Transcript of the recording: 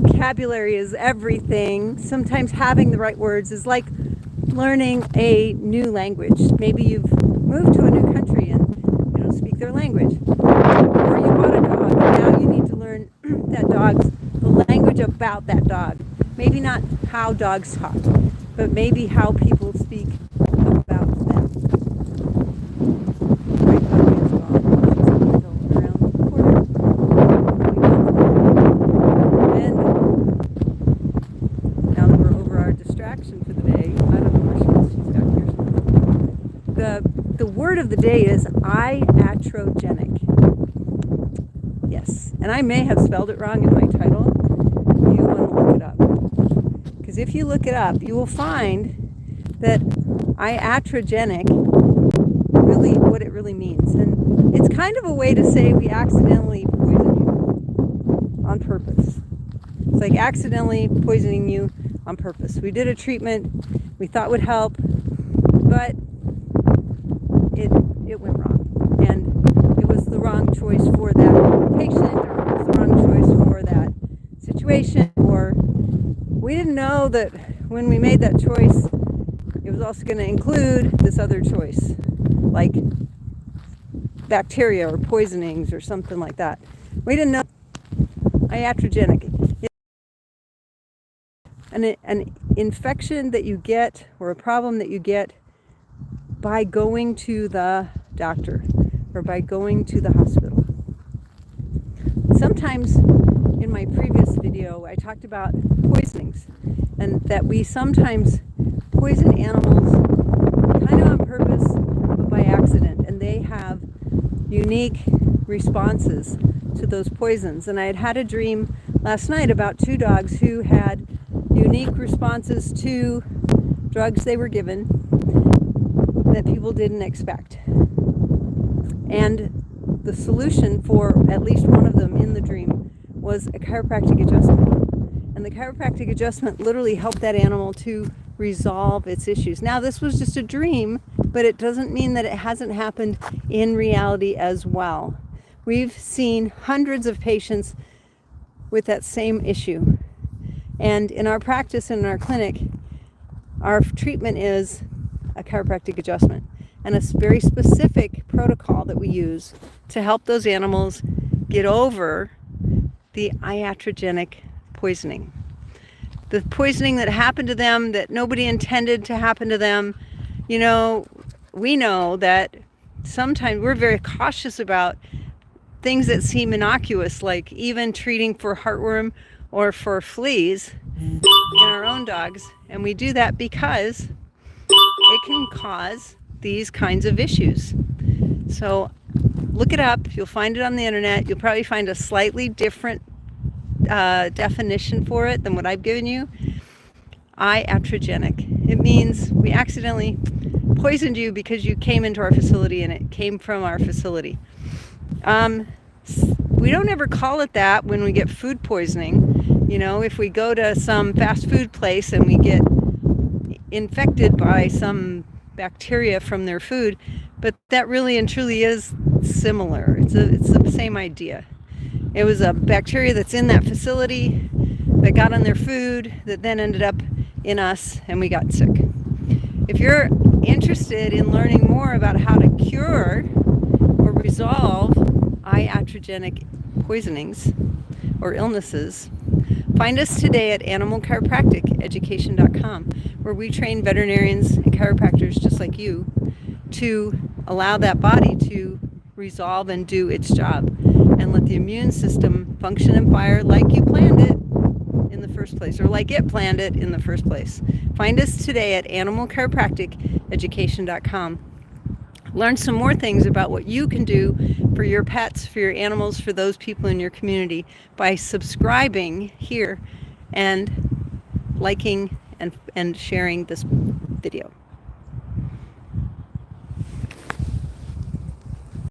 vocabulary is everything. Sometimes having the right words is like learning a new language. Maybe you've moved to a new country and you don't speak their language. Or you bought a dog and now you need to learn the language about that dog. Maybe not how dogs talk, but maybe how people speak about them. My puppy is gone. She's going to go around the corner. And now that we're over our distraction for the day, I don't know where she is. She's back here somewhere. The word of the day is iatrogenic. Yes, and I may have spelled it wrong in my title. You want to look it up. Because if you look it up, you will find that iatrogenic, really what it really means. And it's kind of a way to say we accidentally poison you on purpose. It's like accidentally poisoning you on purpose. We did a treatment we thought would help, but it went wrong. And it was the wrong choice for that patient, or it was the wrong choice for that situation, or we didn't know that when we made that choice, it was also going to include this other choice, like bacteria or poisonings or something like that. We didn't know. Iatrogenic. An infection that you get, or a problem that you get by going to the doctor or by going to the hospital. Sometimes in my previous video I talked about poisonings, and that we sometimes poison animals kind of on purpose but by accident, and they have unique responses to those poisons. And I had a dream last night about two dogs who had unique responses to drugs they were given that people didn't expect. And the solution for at least one of them in the dream was a chiropractic adjustment. And the chiropractic adjustment literally helped that animal to resolve its issues. Now, this was just a dream, but it doesn't mean that it hasn't happened in reality as well. We've seen hundreds of patients with that same issue. And in our practice and in our clinic, our treatment is a chiropractic adjustment and a very specific protocol that we use to help those animals get over the iatrogenic poisoning. The poisoning that happened to them that nobody intended to happen to them. You know, we know that sometimes we're very cautious about things that seem innocuous, like even treating for heartworm or for fleas in our own dogs. And we do that because it can cause these kinds of issues. So look it up. You'll find it on the internet. You'll probably find a slightly different definition for it than what I've given you. Iatrogenic. It means we accidentally poisoned you because you came into our facility and it came from our facility. We don't ever call it that when we get food poisoning. You know, if we go to some fast food place and we get infected by some bacteria from their food, but that really and truly is similar. It's the same idea. It was a bacteria that's in that facility that got on their food that then ended up in us and we got sick. If you're interested in learning more about how to cure or resolve iatrogenic poisonings or illnesses, find us today at animalchiropracticeducation.com, where we train veterinarians and chiropractors just like you to allow that body to resolve and do its job and let the immune system function and fire like you planned it in the first place, or like it planned it in the first place. Find us today at animalchiropracticeducation.com. Learn some more things about what you can do for your pets, for your animals, for those people in your community by subscribing here and liking and sharing this video.